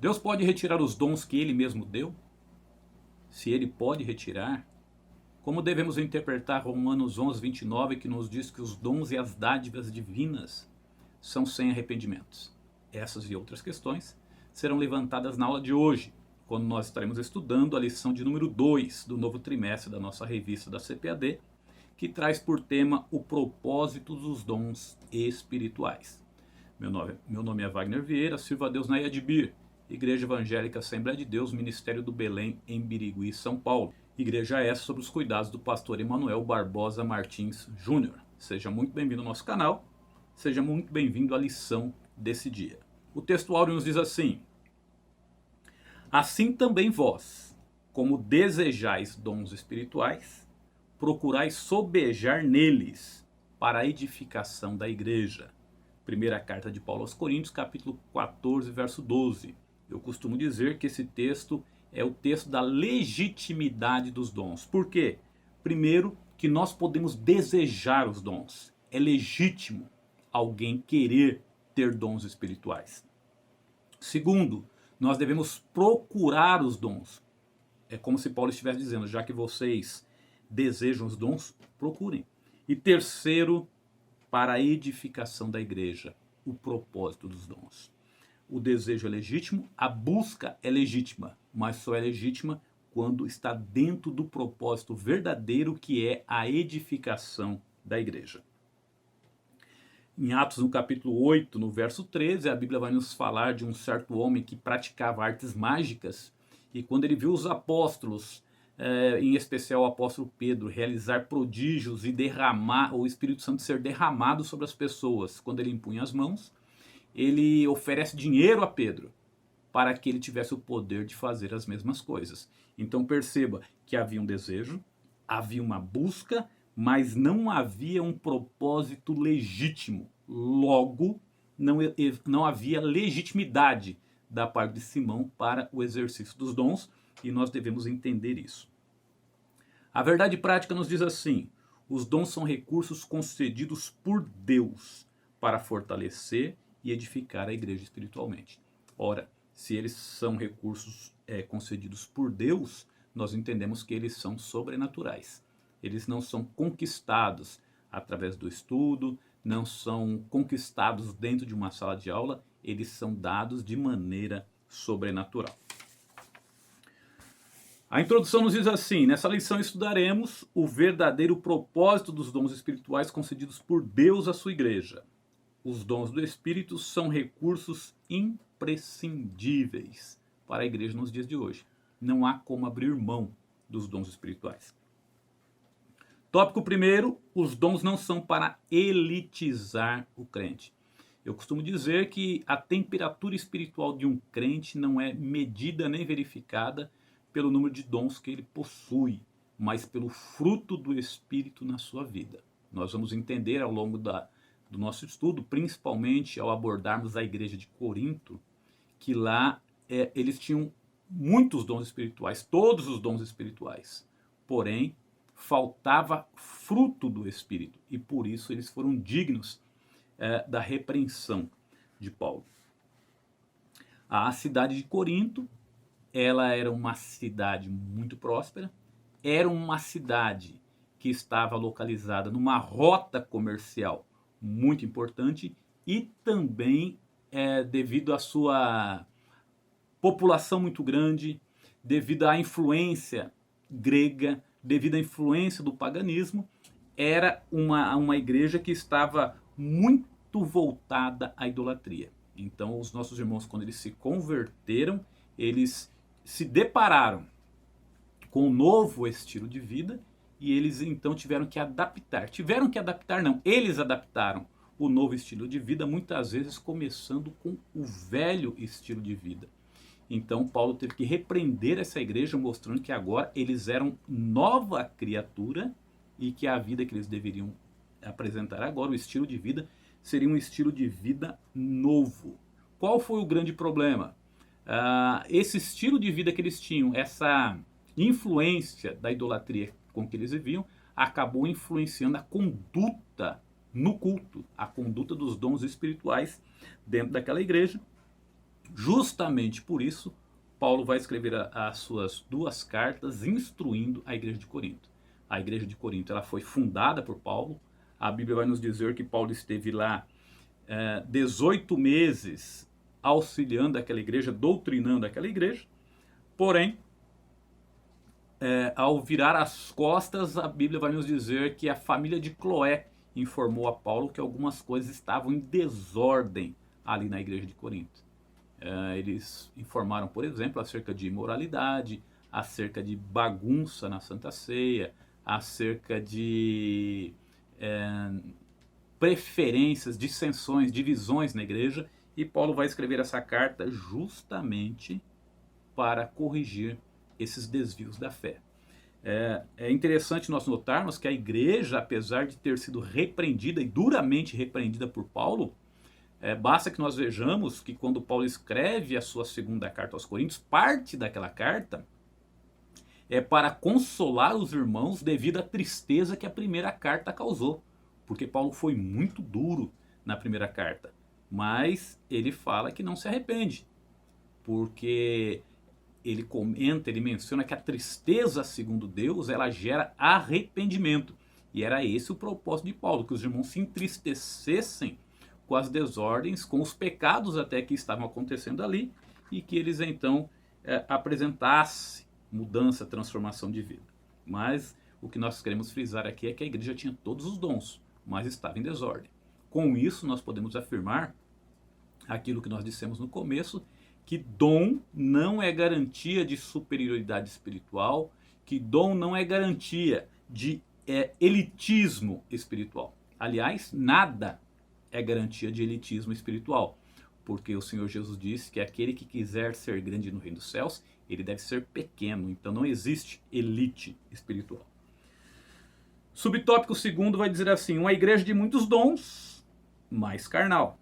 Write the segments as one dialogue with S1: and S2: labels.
S1: Deus pode retirar os dons que Ele mesmo deu? Se Ele pode retirar, como devemos interpretar Romanos 11, 29, que nos diz que os dons e as dádivas divinas são sem arrependimentos? Essas e outras questões serão levantadas na aula de hoje, quando nós estaremos estudando a lição de número 2 do novo trimestre da nossa revista da CPAD, que traz por tema o propósito dos dons espirituais. Meu nome é Wagner Vieira, sirvo a Deus na IADBIR, Igreja Evangélica Assembleia de Deus, Ministério do Belém, em Birigui, São Paulo. Igreja essa sob os cuidados do pastor Emanuel Barbosa Martins Júnior. Seja muito bem-vindo ao nosso canal, seja muito bem-vindo à lição desse dia. O texto áureo nos diz assim: assim também vós, como desejais dons espirituais, procurai sobejar neles para a edificação da igreja. Primeira carta de Paulo aos Coríntios, capítulo 14, verso 12. Eu costumo dizer que esse texto é o texto da legitimidade dos dons. Por quê? Primeiro, que nós podemos desejar os dons. É legítimo alguém querer ter dons espirituais. Segundo, nós devemos procurar os dons. É como se Paulo estivesse dizendo, já que vocês desejam os dons, procurem. E terceiro, para a edificação da igreja, o propósito dos dons. O desejo é legítimo, a busca é legítima, mas só é legítima quando está dentro do propósito verdadeiro, que é a edificação da igreja. Em Atos, no capítulo 8, no verso 13, a Bíblia vai nos falar de um certo homem que praticava artes mágicas, e quando ele viu os apóstolos, em especial o apóstolo Pedro, realizar prodígios e derramar o Espírito Santo ser derramado sobre as pessoas, quando ele impunha as mãos, ele oferece dinheiro a Pedro para que ele tivesse o poder de fazer as mesmas coisas. Então perceba que havia um desejo, havia uma busca, mas não havia um propósito legítimo. Logo, não havia legitimidade da parte de Simão para o exercício dos dons, e nós devemos entender isso. A verdade prática nos diz assim: os dons são recursos concedidos por Deus para fortalecer e edificar a igreja espiritualmente. Ora, se eles são recursos concedidos por Deus, nós entendemos que eles são sobrenaturais. Eles não são conquistados através do estudo, não são conquistados dentro de uma sala de aula, eles são dados de maneira sobrenatural. A introdução nos diz assim: nessa lição estudaremos o verdadeiro propósito dos dons espirituais concedidos por Deus à sua igreja. Os dons do Espírito são recursos imprescindíveis para a igreja nos dias de hoje. Não há como abrir mão dos dons espirituais. Tópico primeiro: os dons não são para elitizar o crente. Eu costumo dizer que a temperatura espiritual de um crente não é medida nem verificada pelo número de dons que ele possui, mas pelo fruto do Espírito na sua vida. Nós vamos entender ao longo do nosso estudo, principalmente ao abordarmos a igreja de Corinto, que lá eles tinham muitos dons espirituais, todos os dons espirituais, porém faltava fruto do Espírito, e por isso eles foram dignos da repreensão de Paulo. A cidade de Corinto, ela era uma cidade muito próspera, era uma cidade que estava localizada numa rota comercial muito importante, e também devido à sua população muito grande, devido à influência grega, devido à influência do paganismo, era uma igreja que estava muito voltada à idolatria. Então os nossos irmãos, quando eles se converteram, eles se depararam com um novo estilo de vida, e eles então tiveram que adaptar. Eles adaptaram o novo estilo de vida, muitas vezes começando com o velho estilo de vida. Então Paulo teve que repreender essa igreja, mostrando que agora eles eram nova criatura e que a vida que eles deveriam apresentar agora, o estilo de vida, seria um estilo de vida novo. Qual foi o grande problema? Esse estilo de vida que eles tinham, essa influência da idolatria com que eles viviam, acabou influenciando a conduta no culto, a conduta dos dons espirituais dentro daquela igreja. Justamente por isso, Paulo vai escrever as suas duas cartas instruindo a igreja de Corinto. A igreja de Corinto ela foi fundada por Paulo. A Bíblia vai nos dizer que Paulo esteve lá 18 meses auxiliando aquela igreja, doutrinando aquela igreja. Porém, ao virar as costas, a Bíblia vai nos dizer que a família de Cloé informou a Paulo que algumas coisas estavam em desordem ali na igreja de Corinto. Eles informaram, por exemplo, acerca de imoralidade, acerca de bagunça na Santa Ceia, acerca de preferências, dissensões, divisões na igreja, e Paulo vai escrever essa carta justamente para corrigir esses desvios da fé. É interessante nós notarmos que a igreja, apesar de ter sido repreendida e duramente repreendida por Paulo, basta que nós vejamos que quando Paulo escreve a sua segunda carta aos Coríntios, parte daquela carta é para consolar os irmãos devido à tristeza que a primeira carta causou. Porque Paulo foi muito duro na primeira carta, mas ele fala que não se arrepende, porque ele comenta, ele menciona que a tristeza, segundo Deus, ela gera arrependimento. E era esse o propósito de Paulo, que os irmãos se entristecessem com as desordens, com os pecados até que estavam acontecendo ali, e que eles então apresentassem mudança, transformação de vida. Mas o que nós queremos frisar aqui é que a igreja tinha todos os dons, mas estava em desordem. Com isso, nós podemos afirmar aquilo que nós dissemos no começo, que dom não é garantia de superioridade espiritual, que dom não é garantia de elitismo espiritual. Aliás, nada é garantia de elitismo espiritual, porque o Senhor Jesus disse que aquele que quiser ser grande no reino dos céus, ele deve ser pequeno, então não existe elite espiritual. Subtópico segundo vai dizer assim: uma igreja de muitos dons, mas carnal.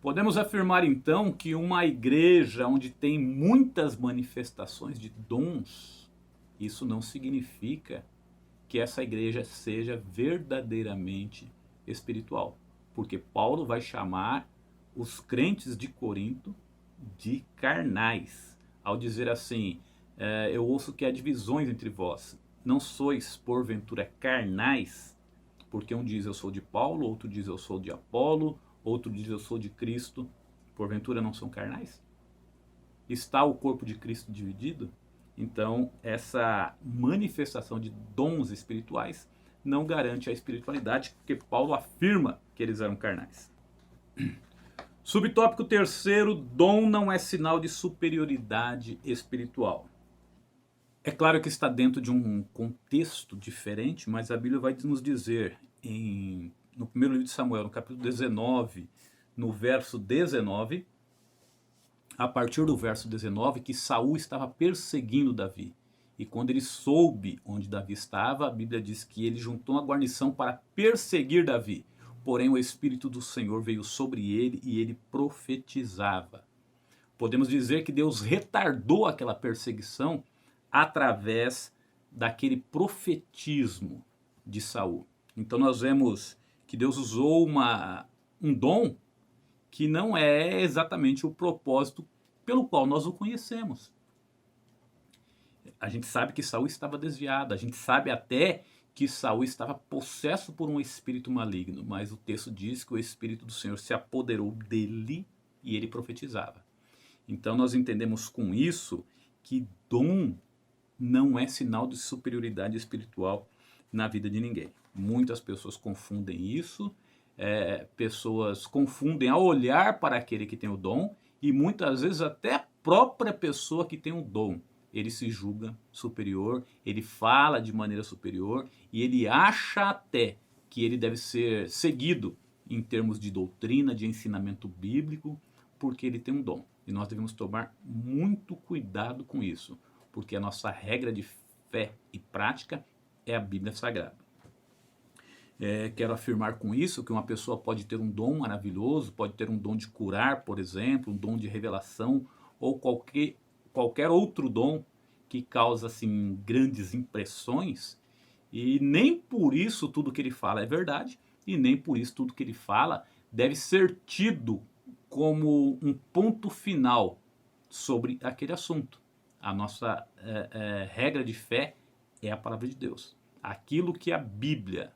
S1: Podemos afirmar então que uma igreja onde tem muitas manifestações de dons, isso não significa que essa igreja seja verdadeiramente espiritual. Porque Paulo vai chamar os crentes de Corinto de carnais. Ao dizer assim, eu ouço que há divisões entre vós. Não sois, porventura, carnais? Porque um diz eu sou de Paulo, outro diz eu sou de Apolo, outro diz eu sou de Cristo. Porventura não são carnais? Está o corpo de Cristo dividido? Então, essa manifestação de dons espirituais não garante a espiritualidade, porque Paulo afirma que eles eram carnais. Subtópico terceiro, dom não é sinal de superioridade espiritual. É claro que está dentro de um contexto diferente, mas a Bíblia vai nos dizer no primeiro livro de Samuel, no capítulo 19, no verso 19, a partir do verso 19, que Saul estava perseguindo Davi. E quando ele soube onde Davi estava, a Bíblia diz que ele juntou uma guarnição para perseguir Davi. Porém, o Espírito do Senhor veio sobre ele e ele profetizava. Podemos dizer que Deus retardou aquela perseguição através daquele profetismo de Saul. Então nós vemos que Deus usou um dom que não é exatamente o propósito pelo qual nós o conhecemos. A gente sabe que Saul estava desviado, a gente sabe até que Saul estava possesso por um espírito maligno, mas o texto diz que o Espírito do Senhor se apoderou dele e ele profetizava. Então nós entendemos com isso que dom não é sinal de superioridade espiritual na vida de ninguém. Muitas pessoas confundem isso, pessoas confundem ao olhar para aquele que tem o dom, e muitas vezes até a própria pessoa que tem o dom, ele se julga superior, ele fala de maneira superior, e ele acha até que ele deve ser seguido em termos de doutrina, de ensinamento bíblico, porque ele tem um dom. E nós devemos tomar muito cuidado com isso, porque a nossa regra de fé e prática é a Bíblia Sagrada. Quero afirmar com isso que uma pessoa pode ter um dom maravilhoso, pode ter um dom de curar, por exemplo, um dom de revelação, ou qualquer outro dom que causa assim, grandes impressões, e nem por isso tudo que ele fala é verdade, e nem por isso tudo que ele fala deve ser tido como um ponto final sobre aquele assunto. A nossa regra de fé é a palavra de Deus. Naquilo que a Bíblia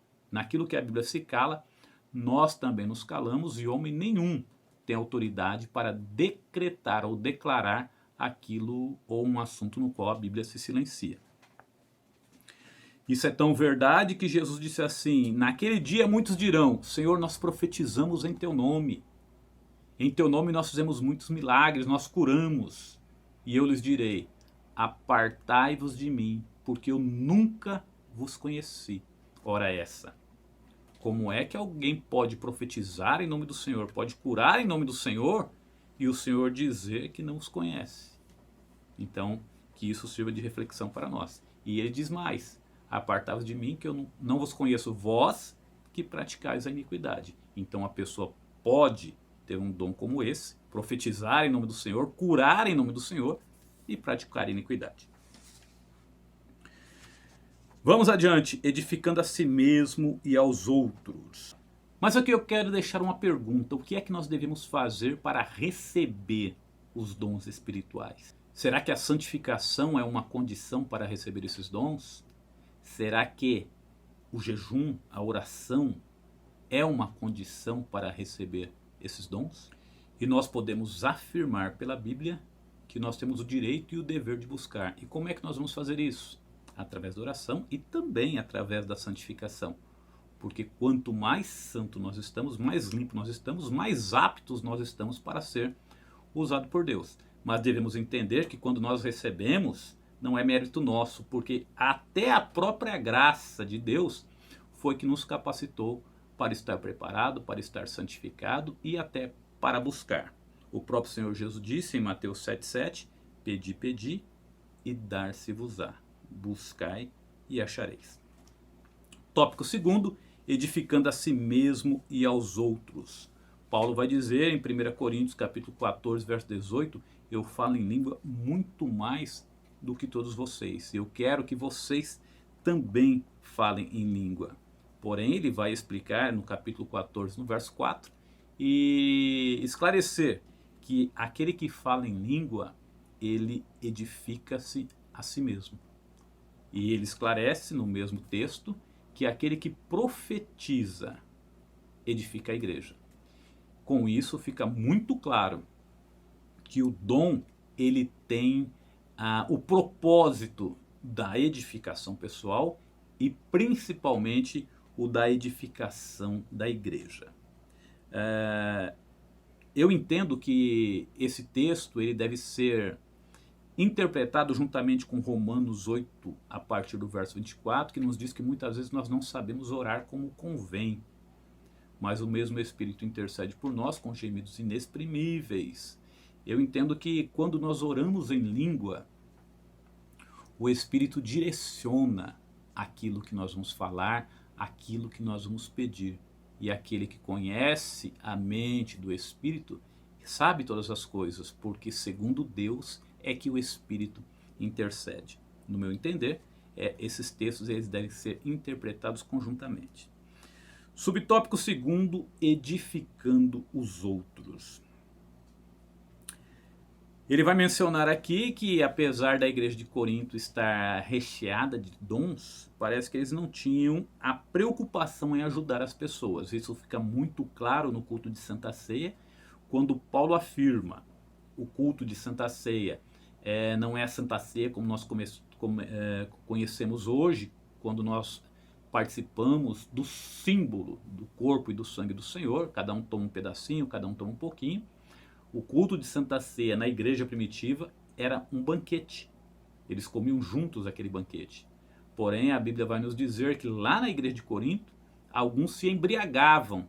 S1: se cala, nós também nos calamos, e homem nenhum tem autoridade para decretar ou declarar aquilo ou um assunto no qual a Bíblia se silencia. Isso é tão verdade que Jesus disse assim: naquele dia muitos dirão, Senhor, nós profetizamos em teu nome. Em teu nome nós fizemos muitos milagres, nós curamos. E eu lhes direi, apartai-vos de mim, porque eu nunca vos conheci. Ora essa. Como é que alguém pode profetizar em nome do Senhor, pode curar em nome do Senhor, e o Senhor dizer que não os conhece? Então, que isso sirva de reflexão para nós. E ele diz mais, apartai-vos de mim, que eu não vos conheço, vós que praticais a iniquidade. Então a pessoa pode ter um dom como esse, profetizar em nome do Senhor, curar em nome do Senhor e praticar a iniquidade. Vamos adiante, edificando a si mesmo e aos outros. Mas aqui eu quero deixar uma pergunta: o que é que nós devemos fazer para receber os dons espirituais? Será que a santificação é uma condição para receber esses dons? Será que o jejum, a oração, é uma condição para receber esses dons? E nós podemos afirmar pela Bíblia que nós temos o direito e o dever de buscar. E como é que nós vamos fazer isso? Através da oração e também através da santificação. Porque quanto mais santo nós estamos, mais limpo nós estamos, mais aptos nós estamos para ser usado por Deus. Mas devemos entender que quando nós recebemos, não é mérito nosso, porque até a própria graça de Deus foi que nos capacitou para estar preparado, para estar santificado e até para buscar. O próprio Senhor Jesus disse em Mateus 7,7, pedi, pedi e dar-se-vos-á. Buscai e achareis. Tópico 2, edificando a si mesmo e aos outros. Paulo vai dizer em 1 Coríntios capítulo 14, verso 18, eu falo em língua muito mais do que todos vocês. Eu quero que vocês também falem em língua. Porém, ele vai explicar no capítulo 14, no verso 4, e esclarecer que aquele que fala em língua, ele edifica-se a si mesmo. E ele esclarece no mesmo texto que aquele que profetiza edifica a igreja. Com isso fica muito claro que o dom ele tem o propósito da edificação pessoal e principalmente o da edificação da igreja. Eu entendo que esse texto ele deve ser interpretado juntamente com Romanos 8, a partir do verso 24, que nos diz que muitas vezes nós não sabemos orar como convém, mas o mesmo Espírito intercede por nós com gemidos inexprimíveis. Eu entendo que quando nós oramos em língua, o Espírito direciona aquilo que nós vamos falar, aquilo que nós vamos pedir. E aquele que conhece a mente do Espírito sabe todas as coisas, porque segundo Deus é que o Espírito intercede. No meu entender, esses textos eles devem ser interpretados conjuntamente. Subtópico 2, edificando os outros. Ele vai mencionar aqui que apesar da igreja de Corinto estar recheada de dons, parece que eles não tinham a preocupação em ajudar as pessoas. Isso fica muito claro no culto de Santa Ceia, quando Paulo afirma o culto de Santa Ceia não é a Santa Ceia como nós conhecemos hoje, quando nós participamos do símbolo do corpo e do sangue do Senhor, cada um toma um pedacinho, cada um toma um pouquinho. O culto de Santa Ceia na igreja primitiva era um banquete. Eles comiam juntos aquele banquete. Porém, a Bíblia vai nos dizer que lá na igreja de Corinto, alguns se embriagavam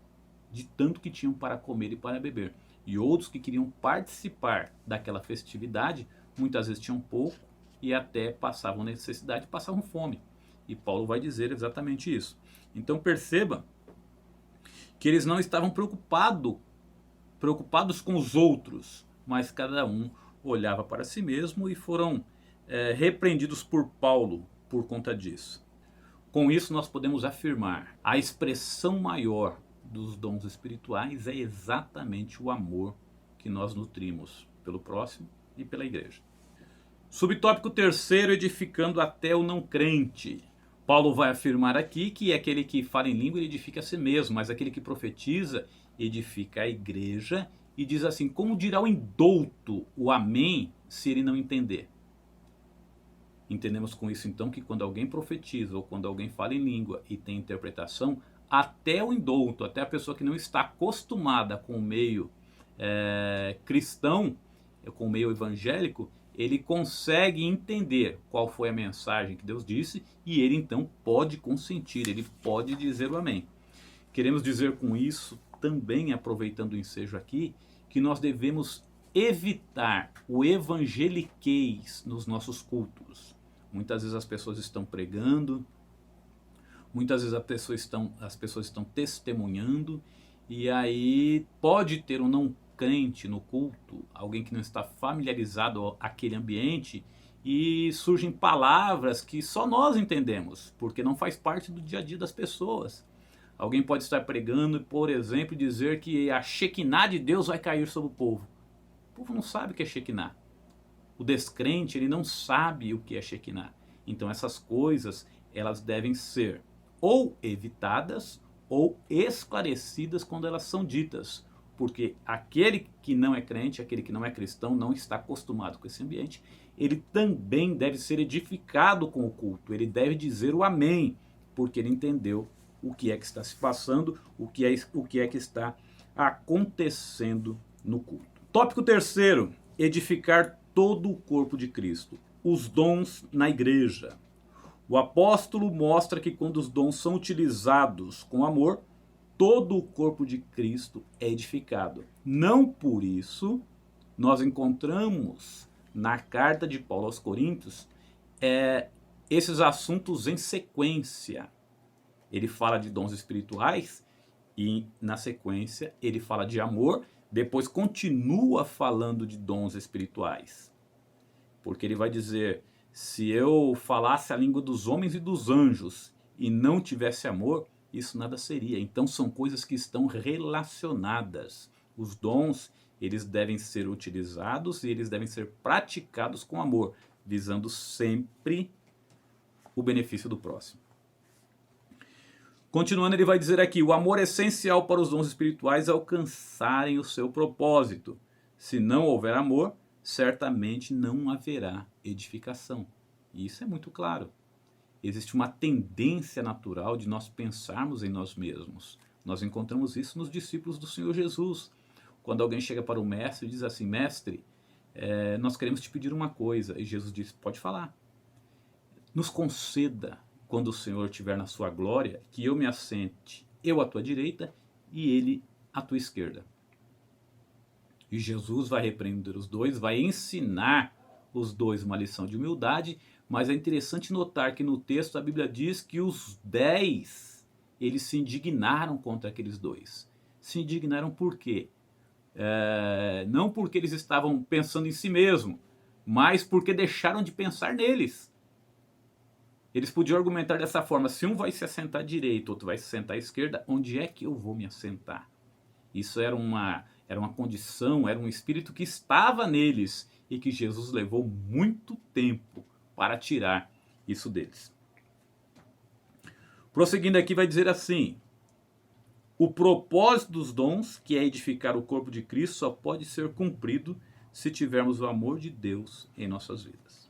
S1: de tanto que tinham para comer e para beber. E outros que queriam participar daquela festividade, muitas vezes tinham pouco e até passavam necessidade, passavam fome. E Paulo vai dizer exatamente isso. Então perceba que eles não estavam preocupados com os outros, mas cada um olhava para si mesmo e foram repreendidos por Paulo por conta disso. Com isso nós podemos afirmar, a expressão maior dos dons espirituais é exatamente o amor que nós nutrimos pelo próximo e pela igreja. Subtópico terceiro, edificando até o não crente. Paulo vai afirmar aqui que aquele que fala em língua ele edifica a si mesmo, mas aquele que profetiza edifica a igreja, e diz assim: como dirá o indouto o amém se ele não entender? Entendemos com isso então que quando alguém profetiza ou quando alguém fala em língua e tem interpretação, até o indouto, até a pessoa que não está acostumada com o meio cristão, com o meio evangélico, ele consegue entender qual foi a mensagem que Deus disse e ele então pode consentir, ele pode dizer o amém. Queremos dizer com isso, também aproveitando o ensejo aqui, que nós devemos evitar o evangeliquez nos nossos cultos. Muitas vezes as pessoas estão pregando, muitas vezes as pessoas estão testemunhando, e aí pode ter um não crente no culto, alguém que não está familiarizado com aquele ambiente, e surgem palavras que só nós entendemos, porque não faz parte do dia a dia das pessoas. Alguém pode estar pregando e, por exemplo, dizer que a Shekinah de Deus vai cair sobre o povo. O povo não sabe o que é Shekinah. O descrente, ele não sabe o que é Shekinah. Então essas coisas, elas devem ser ou evitadas ou esclarecidas quando elas são ditas. Porque aquele que não é crente, aquele que não é cristão, não está acostumado com esse ambiente, ele também deve ser edificado com o culto. Ele deve dizer o amém, porque ele entendeu o que é que está se passando, o que é que está acontecendo no culto. Tópico terceiro, edificar todo o corpo de Cristo. Os dons na igreja. O apóstolo mostra que quando os dons são utilizados com amor, todo o corpo de Cristo é edificado. Não por isso, nós encontramos na carta de Paulo aos Coríntios esses assuntos em sequência. Ele fala de dons espirituais e, na sequência, ele fala de amor, depois continua falando de dons espirituais. Porque ele vai dizer: se eu falasse a língua dos homens e dos anjos e não tivesse amor, isso nada seria. Então são coisas que estão relacionadas. Os dons, eles devem ser utilizados e eles devem ser praticados com amor, visando sempre o benefício do próximo. Continuando, ele vai dizer aqui: o amor é essencial para os dons espirituais alcançarem o seu propósito. Se não houver amor, certamente não haverá edificação. E isso é muito claro. Existe uma tendência natural de nós pensarmos em nós mesmos. Nós encontramos isso nos discípulos do Senhor Jesus. Quando alguém chega para o mestre e diz assim: mestre, nós queremos te pedir uma coisa. E Jesus diz: pode falar. Nos conceda, quando o Senhor estiver na sua glória, que eu me assente, eu à tua direita e ele à tua esquerda. E Jesus vai repreender os dois, vai ensinar os dois uma lição de humildade, mas é interessante notar que no texto a Bíblia diz que os 10, eles se indignaram contra aqueles dois. Se indignaram por quê? Não porque eles estavam pensando em si mesmo, mas porque deixaram de pensar neles. Eles podiam argumentar dessa forma: se um vai se assentar à direita, outro vai se sentar à esquerda, onde é que eu vou me assentar? Isso era uma condição, era um espírito que estava neles e que Jesus levou muito tempo para tirar isso deles. Prosseguindo aqui, vai dizer assim: o propósito dos dons, que é edificar o corpo de Cristo, só pode ser cumprido se tivermos o amor de Deus em nossas vidas.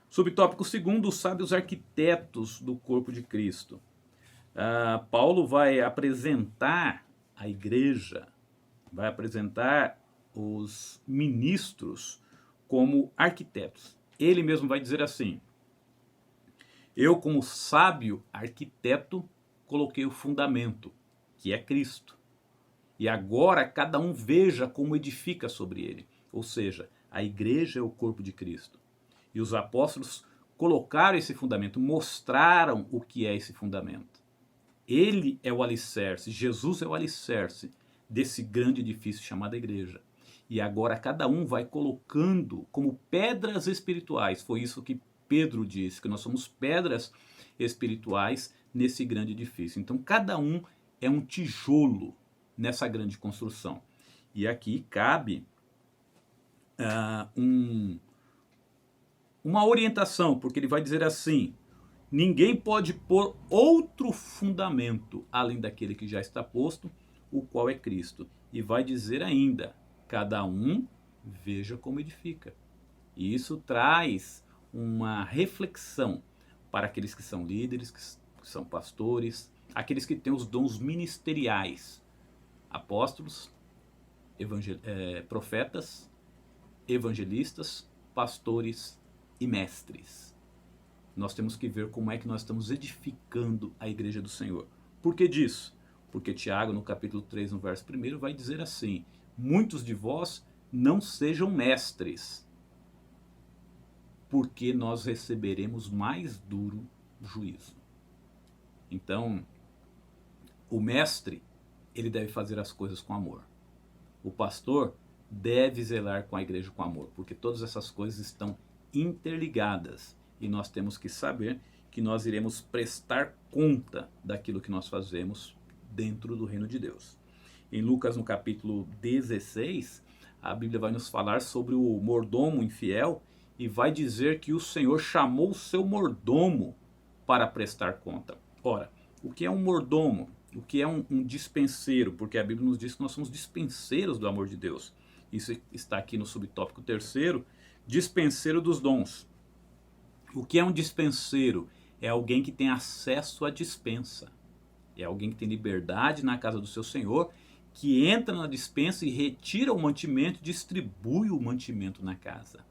S1: Subtópico segundo, os sábios arquitetos do corpo de Cristo. Paulo vai apresentar a igreja, vai apresentar os ministros como arquitetos. Ele mesmo vai dizer assim: eu, como sábio arquiteto, coloquei o fundamento, que é Cristo. E agora cada um veja como edifica sobre ele. Ou seja, a igreja é o corpo de Cristo. E os apóstolos colocaram esse fundamento, mostraram o que é esse fundamento. Ele é o alicerce, Jesus é o alicerce desse grande edifício chamado igreja. E agora cada um vai colocando como pedras espirituais. Foi isso que Pedro disse, que nós somos pedras espirituais nesse grande edifício. Então cada um é um tijolo nessa grande construção. E aqui cabe uma orientação, porque ele vai dizer assim: ninguém pode pôr outro fundamento além daquele que já está posto, o qual é Cristo. E vai dizer ainda: cada um veja como edifica. E isso traz uma reflexão para aqueles que são líderes, que são pastores, aqueles que têm os dons ministeriais, apóstolos, profetas, evangelistas, pastores e mestres. Nós temos que ver como é que nós estamos edificando a igreja do Senhor. Por que disso? Porque Tiago, no capítulo 3, no verso 1, vai dizer assim: muitos de vós não sejam mestres, porque nós receberemos mais duro juízo. Então, o mestre, ele deve fazer as coisas com amor. O pastor deve zelar com a igreja com amor, porque todas essas coisas estão interligadas e nós temos que saber que nós iremos prestar conta daquilo que nós fazemos dentro do reino de Deus. Em Lucas, no capítulo 16, a Bíblia vai nos falar sobre o mordomo infiel e vai dizer que o Senhor chamou o seu mordomo para prestar conta. Ora, o que é um mordomo? O que é um dispenseiro? Porque a Bíblia nos diz que nós somos dispenseiros do amor de Deus. Isso está aqui no subtópico 3º, dispenseiro dos dons. O que é um dispenseiro? É alguém que tem acesso à dispensa. É alguém que tem liberdade na casa do seu Senhor, que entra na dispensa e retira o mantimento e distribui o mantimento na casa.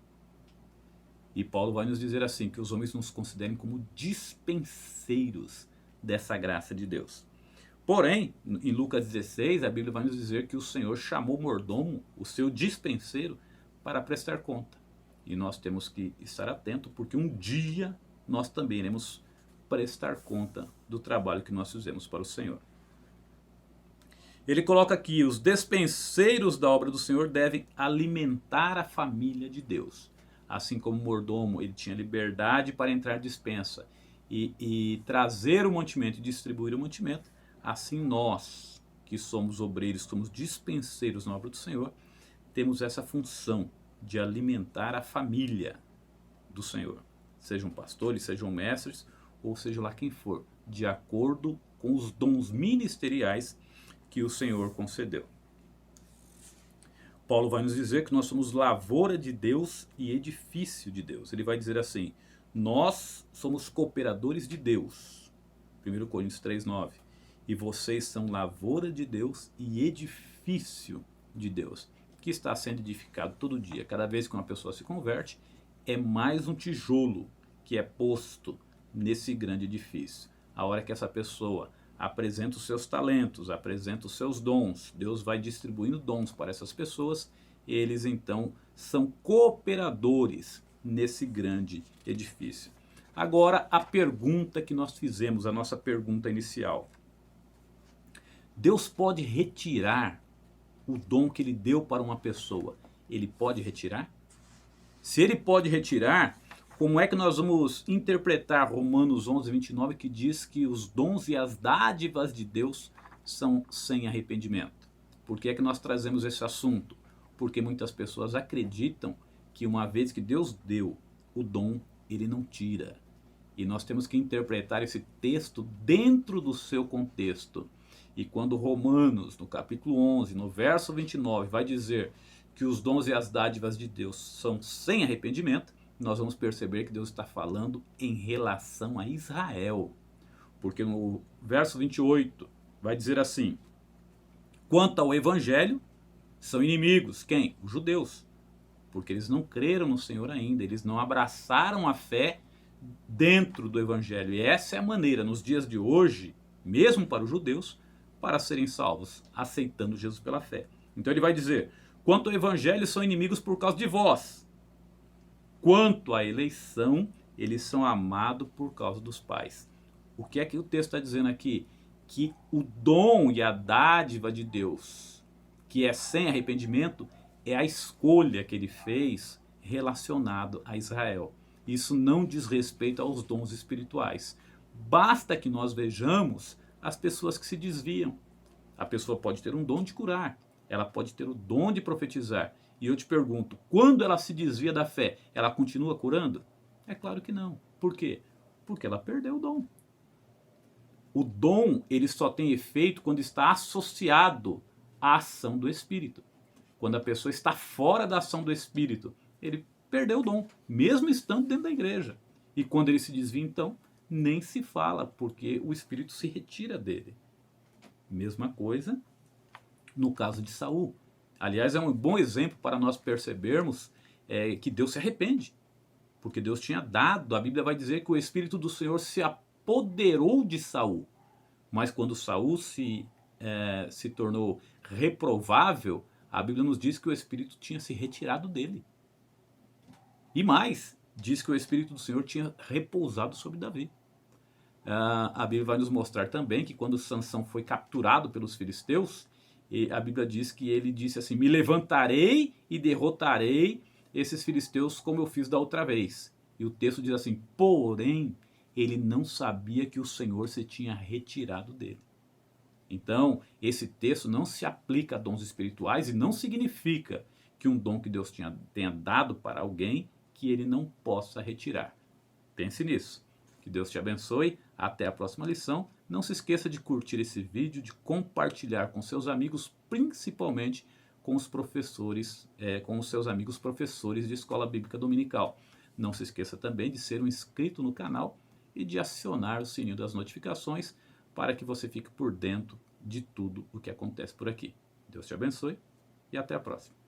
S1: E Paulo vai nos dizer assim, que os homens nos considerem como dispenseiros dessa graça de Deus. Porém, em Lucas 16, a Bíblia vai nos dizer que o Senhor chamou o mordomo, o seu dispenseiro, para prestar conta. E nós temos que estar atentos, porque um dia nós também iremos prestar conta do trabalho que nós fizemos para o Senhor. Ele coloca aqui: os dispenseiros da obra do Senhor devem alimentar a família de Deus. Assim como o mordomo, ele tinha liberdade para entrar na dispensa e trazer o mantimento e distribuir o mantimento, assim nós, que somos obreiros, somos dispenseiros na obra do Senhor, temos essa função de alimentar a família do Senhor. Sejam pastores, sejam mestres, ou seja lá quem for, de acordo com os dons ministeriais que o Senhor concedeu. Paulo vai nos dizer que nós somos lavoura de Deus e edifício de Deus. Ele vai dizer assim: nós somos cooperadores de Deus. 1 Coríntios 3:9. E vocês são lavoura de Deus e edifício de Deus, que está sendo edificado todo dia. Cada vez que uma pessoa se converte, é mais um tijolo que é posto nesse grande edifício. A hora que essa pessoa apresenta os seus talentos, apresenta os seus dons, Deus vai distribuindo dons para essas pessoas, eles então são cooperadores nesse grande edifício. Agora, a pergunta que nós fizemos, a nossa pergunta inicial: Deus pode retirar o dom que ele deu para uma pessoa? Ele pode retirar? Se ele pode retirar, como é que nós vamos interpretar Romanos 11:29, que diz que os dons e as dádivas de Deus são sem arrependimento? Por que é que nós trazemos esse assunto? Porque muitas pessoas acreditam que uma vez que Deus deu o dom, ele não tira. E nós temos que interpretar esse texto dentro do seu contexto. E quando Romanos, no capítulo 11, no verso 29, vai dizer que os dons e as dádivas de Deus são sem arrependimento, nós vamos perceber que Deus está falando em relação a Israel. Porque no verso 28 vai dizer assim: quanto ao evangelho, são inimigos. Quem? Os judeus. Porque eles não creram no Senhor ainda, eles não abraçaram a fé dentro do evangelho. E essa é a maneira, nos dias de hoje, mesmo para os judeus, para serem salvos, aceitando Jesus pela fé. Então ele vai dizer: quanto ao evangelho, são inimigos por causa de vós. Quanto à eleição, eles são amados por causa dos pais. O que é que o texto está dizendo aqui? Que o dom e a dádiva de Deus, que é sem arrependimento, é a escolha que ele fez relacionado a Israel. Isso não diz respeito aos dons espirituais. Basta que nós vejamos as pessoas que se desviam. A pessoa pode ter um dom de curar, ela pode ter o dom de profetizar, E eu te pergunto, quando ela se desvia da fé, ela continua curando? É claro que não. Por quê? Porque ela perdeu o dom. O dom, ele só tem efeito quando está associado à ação do Espírito. Quando a pessoa está fora da ação do Espírito, ele perdeu o dom, mesmo estando dentro da igreja. E quando ele se desvia, então, nem se fala, porque o Espírito se retira dele. Mesma coisa no caso de Saul. Aliás, é um bom exemplo para nós percebermos que Deus se arrepende. Porque Deus tinha dado, a Bíblia vai dizer que o Espírito do Senhor se apoderou de Saul. Mas quando Saul se tornou reprovável, a Bíblia nos diz que o Espírito tinha se retirado dele. E mais, diz que o Espírito do Senhor tinha repousado sobre Davi. A Bíblia vai nos mostrar também que quando Sansão foi capturado pelos filisteus, a Bíblia diz que ele disse assim: me levantarei e derrotarei esses filisteus como eu fiz da outra vez. E o texto diz assim: porém, ele não sabia que o Senhor se tinha retirado dele. Então, esse texto não se aplica a dons espirituais e não significa que um dom que Deus tenha dado para alguém que ele não possa retirar. Pense nisso. Que Deus te abençoe. Até a próxima lição. Não se esqueça de curtir esse vídeo, de compartilhar com seus amigos, principalmente com os professores, com os seus amigos professores de escola bíblica dominical. Não se esqueça também de ser um inscrito no canal e de acionar o sininho das notificações para que você fique por dentro de tudo o que acontece por aqui. Deus te abençoe e até a próxima.